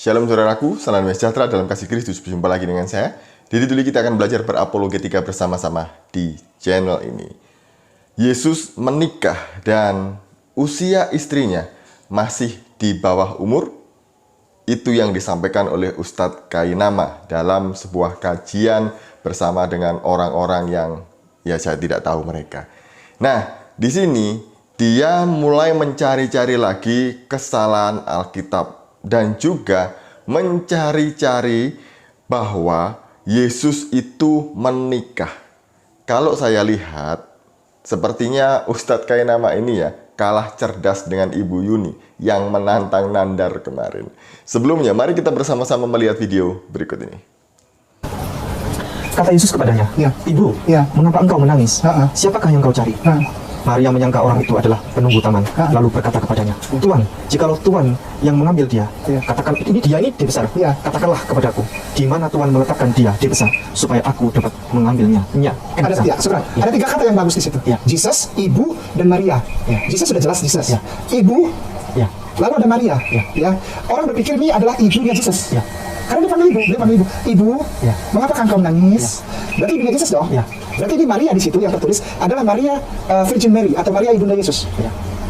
Shalom saudaraku, salam sejahtera dalam kasih Kristus. Berjumpa lagi dengan saya. Di Tuli kita akan belajar berapologetika bersama-sama di channel ini. Yesus menikah dan usia istrinya masih di bawah umur. Itu yang disampaikan oleh Ustadz Kainama dalam sebuah kajian bersama dengan orang-orang yang saya tidak tahu mereka. Nah, di sini dia mulai mencari-cari lagi kesalahan Alkitab dan juga mencari-cari bahwa Yesus itu menikah. Kalau saya lihat, sepertinya Ustadz Kainama ini kalah cerdas dengan Ibu Yuni yang menantang Nandar kemarin. Sebelumnya, mari kita bersama-sama melihat video berikut ini. Kata Yesus kepadanya, "Ibu, mengapa engkau menangis? Siapakah yang kau cari?" Maria menyangka orang itu adalah penunggu taman, lalu berkata kepadanya, "Tuan, jikalau Tuan yang mengambil dia, katakan ini dia ini di besar, katakanlah kepadaku, di mana Tuan meletakkan dia di besar, supaya aku dapat mengambilnya." Ada tiga kata yang bagus di situ. Jesus, Ibu, dan Maria. Jesus sudah jelas Jesus. Ibu, lalu ada Maria. Orang berpikir ini adalah ibunya Jesus. Karena dia panggil ibu. Ibu, mengapa engkau menangis? Berarti ibunya Yesus dong. Berarti ini Maria di situ yang tertulis adalah Maria Virgin Mary atau Maria ibunda Yesus.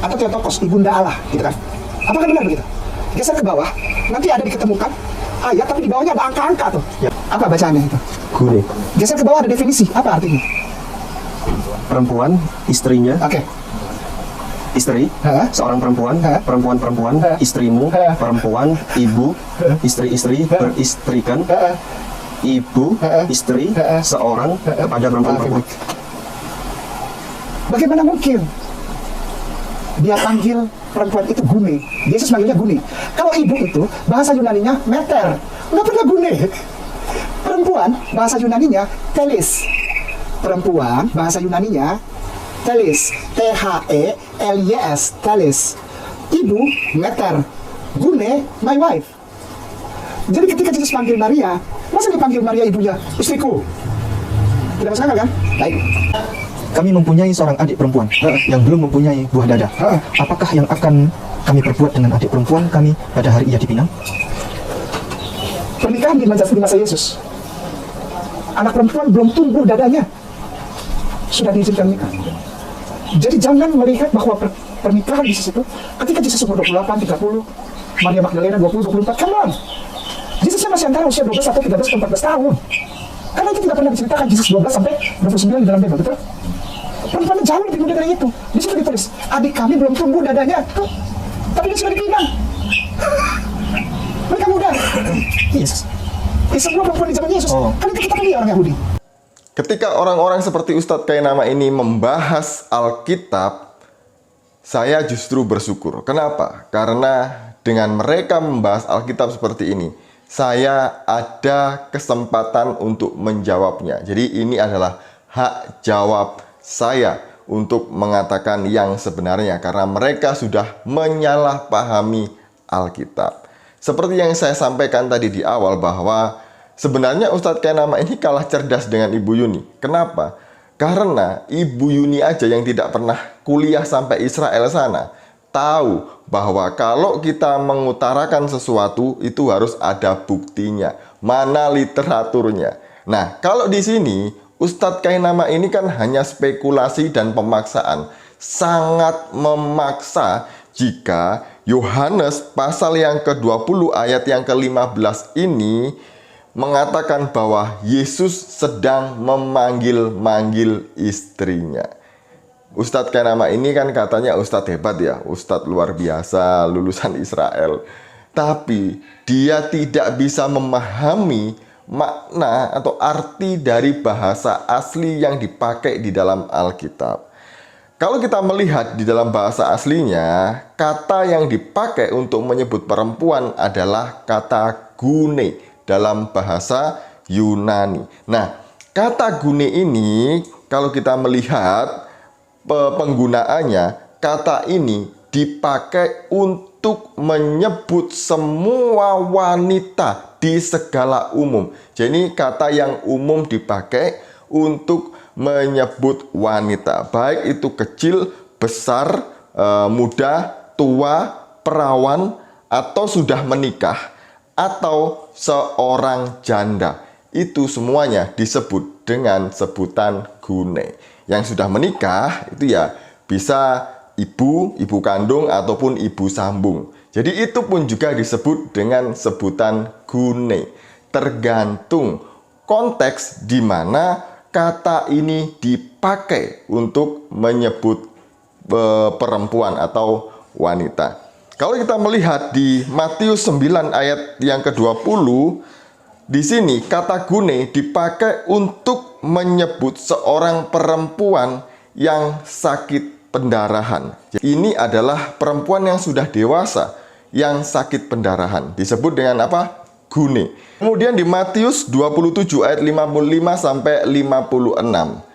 Atau Theotokos, ibunda Allah, gitu kan? Apakah benar begitu? Geser ke bawah, nanti ada diketemukan ayat tapi di bawahnya ada angka-angka tuh. Apa bacaannya itu? Gune. Geser ke bawah ada definisi, apa artinya? Perempuan, istrinya. Istri, seorang perempuan, perempuan, istrimu, perempuan, ibu, istri-istri, beristrikan, ibu, istri, seorang kepada perempuan. Bagaimana mungkin dia panggil perempuan itu gune? Yesus manggilnya gune. Kalau ibu itu bahasa Yunaninya meter, nggak pernah gune. Perempuan bahasa Yunaninya telis. Perempuan bahasa Yunaninya telis, T-H-E-L-Y-S, telis. Ibu, meter. Gune, my wife. Jadi ketika Yesus panggil Maria, masa dia panggil Maria ibunya, istriku? Tidak masuk akal kan? Baik. Kami mempunyai seorang adik perempuan yang belum mempunyai buah dada. Apakah yang akan kami perbuat dengan adik perempuan kami pada hari ia dipinang? Pernikahan di masa Yesus, anak perempuan belum tumbuh dadanya, sudah diizinkan nikah. Jadi jangan melihat bahwa pernikahan Yesus itu ketika Yesus umur 28, 30, Maria Magdalena 20, 24, come on. Yesusnya masih antara usia 12 atau 13 atau 14 tahun. Karena itu tidak pernah diceritakan Yesus 12 sampai 29 di dalam Bible, betul? Perempuannya jauh lebih muda dari itu. Di situ ditulis, adik kami belum tumbuh dadanya, tuh. Tapi dia sudah dipinang. Mereka muda. Yesus. Semua perempuan di zaman Yesus. Kan itu kita pilih orang Yahudi. Ketika orang-orang seperti Ustadz Kainama ini membahas Alkitab, saya justru bersyukur. Kenapa? Karena dengan mereka membahas Alkitab seperti ini, saya ada kesempatan untuk menjawabnya. Jadi ini adalah hak jawab saya untuk mengatakan yang sebenarnya, karena mereka sudah menyalahpahami Alkitab. Seperti yang saya sampaikan tadi di awal bahwa sebenarnya Ustadz Kainama ini kalah cerdas dengan Ibu Yuni. Kenapa? Karena Ibu Yuni aja yang tidak pernah kuliah sampai Israel sana tahu bahwa kalau kita mengutarakan sesuatu itu harus ada buktinya, mana literaturnya. Nah, kalau di sini Ustadz Kainama ini kan hanya spekulasi dan pemaksaan. Sangat memaksa jika Yohanes pasal yang ke-20 ayat yang ke-15 ini mengatakan bahwa Yesus sedang memanggil-manggil istrinya. Ustadz Kainama ini kan katanya Ustadz hebat ya, Ustadz luar biasa, lulusan Israel. Tapi dia tidak bisa memahami makna atau arti dari bahasa asli yang dipakai di dalam Alkitab. Kalau kita melihat di dalam bahasa aslinya, kata yang dipakai untuk menyebut perempuan adalah kata gune dalam bahasa Yunani. Nah, kata gune ini kalau kita melihat penggunaannya, kata ini dipakai untuk menyebut semua wanita di segala umum. Jadi kata yang umum dipakai untuk menyebut wanita, baik itu kecil, besar, muda, tua, perawan, atau sudah menikah, atau seorang janda. Itu semuanya disebut dengan sebutan gune. Yang sudah menikah itu ya bisa ibu kandung ataupun ibu sambung. Jadi itu pun juga disebut dengan sebutan gune. Tergantung konteks di mana kata ini dipakai untuk menyebut perempuan atau wanita. Kalau kita melihat di Matius 9 ayat yang ke-20, di sini kata gune dipakai untuk menyebut seorang perempuan yang sakit pendarahan. Ini adalah perempuan yang sudah dewasa yang sakit pendarahan. Disebut dengan apa? Gune. Kemudian di Matius 27 ayat 55 sampai 56.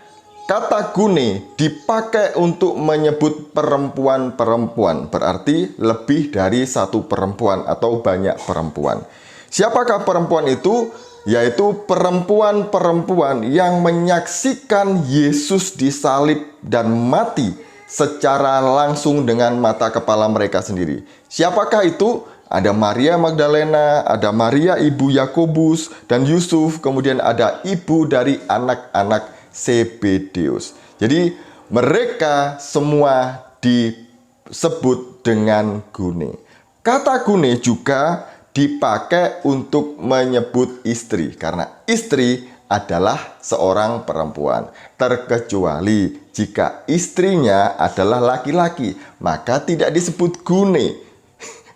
Kata gune dipakai untuk menyebut perempuan-perempuan. Berarti lebih dari satu perempuan atau banyak perempuan. Siapakah perempuan itu? Yaitu perempuan-perempuan yang menyaksikan Yesus disalib dan mati secara langsung dengan mata kepala mereka sendiri. Siapakah itu? Ada Maria Magdalena, ada Maria ibu Yakobus dan Yusuf, kemudian ada ibu dari anak-anak Zebedeus. Jadi mereka semua disebut dengan gune. Kata gune juga dipakai untuk menyebut istri, karena istri adalah seorang perempuan. Terkecuali jika istrinya adalah laki-laki, maka tidak disebut gune,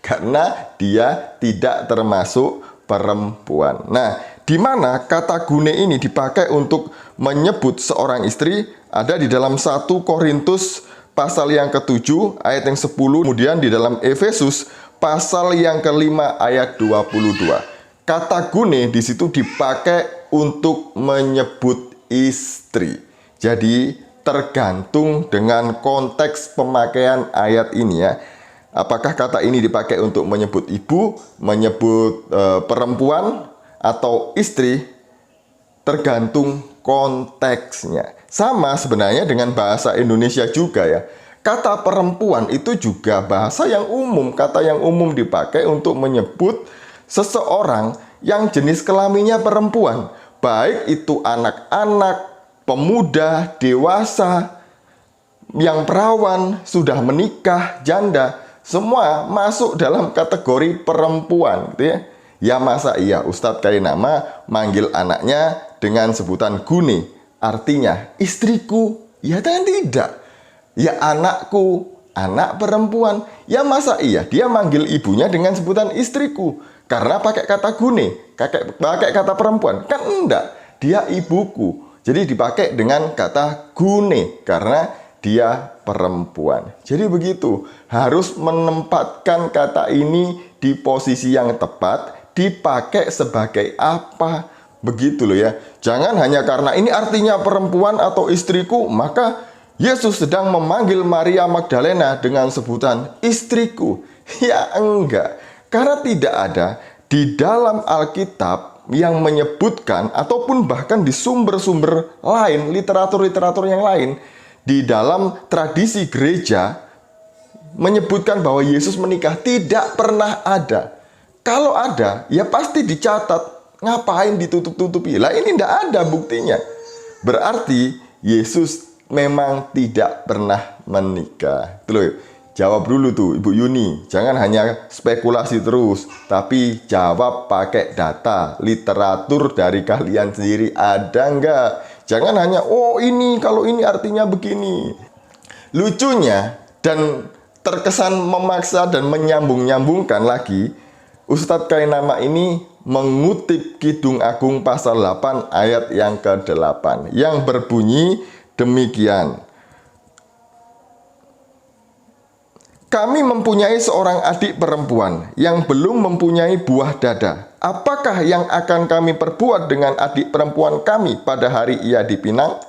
karena dia tidak termasuk perempuan. Nah, di mana kata gune ini dipakai untuk menyebut seorang istri ada di dalam 1 Korintus pasal yang ke-7 ayat yang 10, kemudian di dalam Efesus pasal yang ke-5 ayat 22. Kata gune di situ dipakai untuk menyebut istri. Jadi tergantung dengan konteks pemakaian ayat ini ya. Apakah kata ini dipakai untuk menyebut ibu, menyebut perempuan, atau istri, tergantung konteksnya. Sama sebenarnya dengan bahasa Indonesia juga ya. Kata perempuan itu juga bahasa yang umum. Kata yang umum dipakai untuk menyebut seseorang yang jenis kelaminnya perempuan. Baik itu anak-anak, pemuda, dewasa, yang perawan, sudah menikah, janda. Semua masuk dalam kategori perempuan gitu ya. Ya masa iya Ustadz Kainama manggil anaknya dengan sebutan gune, artinya istriku? Ya kan tidak. Ya anakku, anak perempuan. Ya masa iya dia manggil ibunya dengan sebutan istriku karena pakai kata gune, pakai kata perempuan? Kan enggak, dia ibuku. Jadi dipakai dengan kata gune karena dia perempuan. Jadi begitu, harus menempatkan kata ini di posisi yang tepat, dipakai sebagai apa. Begitu loh ya. Jangan hanya karena ini artinya perempuan atau istriku, maka Yesus sedang memanggil Maria Magdalena dengan sebutan istriku. Ya enggak. Karena tidak ada di dalam Alkitab yang menyebutkan ataupun bahkan di sumber-sumber lain, literatur-literatur yang lain, di dalam tradisi gereja menyebutkan bahwa Yesus menikah. Tidak pernah ada. Kalau ada, ya pasti dicatat. Ngapain ditutup-tutupi? Lah ini tidak ada buktinya. Berarti Yesus memang tidak pernah menikah. Tuh loh, jawab dulu tuh Ibu Yuni. Jangan hanya spekulasi terus, tapi jawab pakai data, literatur dari kalian sendiri. Ada nggak? Jangan hanya, oh ini, kalau ini artinya begini. Lucunya dan terkesan memaksa dan menyambung-nyambungkan lagi, Ustadz Kainama ini mengutip Kidung Agung pasal 8 ayat yang ke-8 yang berbunyi demikian. Kami mempunyai seorang adik perempuan yang belum mempunyai buah dada. Apakah yang akan kami perbuat dengan adik perempuan kami pada hari ia dipinang?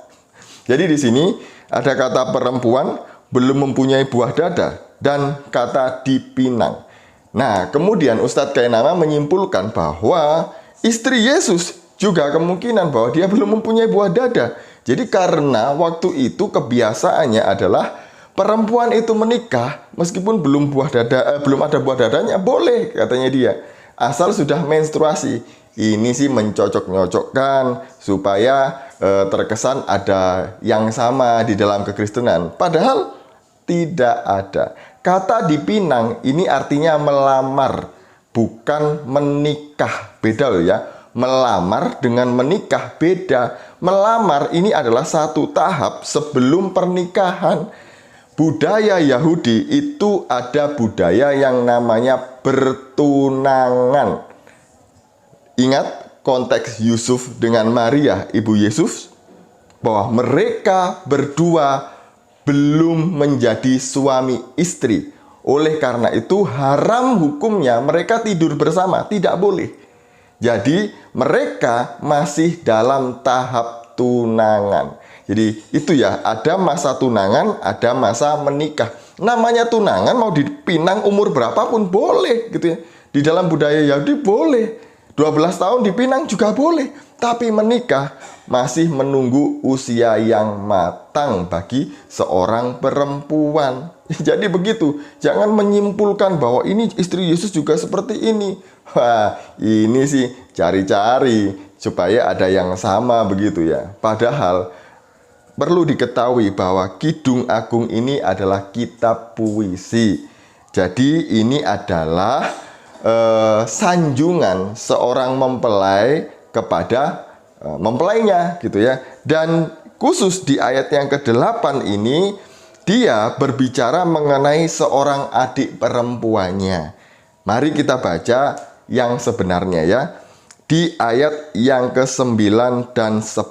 Jadi di sini ada kata perempuan belum mempunyai buah dada dan kata dipinang. Nah, kemudian Ustadz Kainama menyimpulkan bahwa istri Yesus juga kemungkinan bahwa dia belum mempunyai buah dada. Jadi karena waktu itu kebiasaannya adalah perempuan itu menikah meskipun belum ada buah dadanya, boleh katanya dia. asal sudah menstruasi. Ini sih mencocok-nyocokkan supaya terkesan ada yang sama di dalam kekristenan. Padahal tidak ada. Kata dipinang ini artinya melamar, bukan menikah. Beda loh ya. Melamar dengan menikah beda. Melamar ini adalah satu tahap sebelum pernikahan. Budaya Yahudi itu ada budaya yang namanya bertunangan. Ingat konteks Yusuf dengan Maria, ibu Yesus, bahwa mereka berdua belum menjadi suami istri. Oleh karena itu haram hukumnya mereka tidur bersama, tidak boleh. Jadi mereka masih dalam tahap tunangan. Jadi itu ya, ada masa tunangan, ada masa menikah. Namanya tunangan mau dipinang umur berapapun boleh gitu ya. Di dalam budaya Yahudi boleh. 12 tahun dipinang juga boleh. Tapi menikah masih menunggu usia yang matang bagi seorang perempuan. Jadi begitu. Jangan menyimpulkan bahwa ini istri Yesus juga seperti ini. Wah, ini sih cari-cari supaya ada yang sama begitu ya. Padahal perlu diketahui bahwa Kidung Agung ini adalah kitab puisi. Jadi ini adalah sanjungan seorang mempelai kepada mempelainya gitu ya. Dan khusus di ayat yang ke-8 ini dia berbicara mengenai seorang adik perempuannya. Mari kita baca yang sebenarnya ya. Di ayat yang ke-9 dan 10.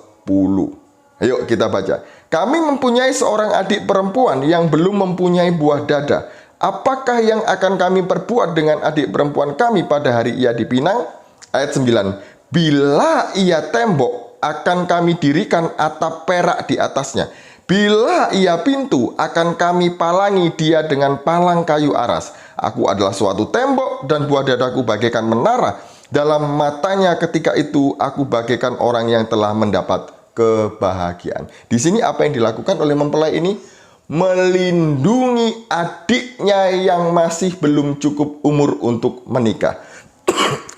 Ayo kita baca. Kami mempunyai seorang adik perempuan yang belum mempunyai buah dada. Apakah yang akan kami perbuat dengan adik perempuan kami pada hari ia dipinang? Ayat 9. Bila ia tembok, akan kami dirikan atap perak di atasnya. Bila ia pintu, akan kami palangi dia dengan palang kayu aras. Aku adalah suatu tembok dan buah dadaku bagaikan menara. Dalam matanya ketika itu aku bagaikan orang yang telah mendapat kebahagiaan. Di sini apa yang dilakukan oleh mempelai ini? Melindungi adiknya yang masih belum cukup umur untuk menikah.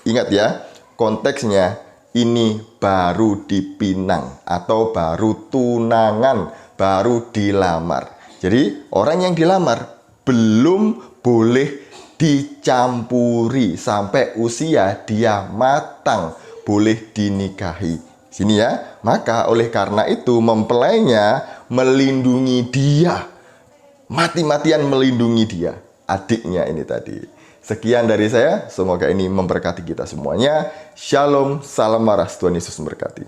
Ingat ya, konteksnya ini baru dipinang atau baru tunangan, baru dilamar. Jadi orang yang dilamar belum boleh dicampuri sampai usia dia matang, boleh dinikahi. Sini ya, maka oleh karena itu mempelainya melindungi dia, mati-matian melindungi dia, adiknya ini tadi. Sekian dari saya, semoga ini memberkati kita semuanya. Shalom, salam waras, Tuhan Yesus memberkati.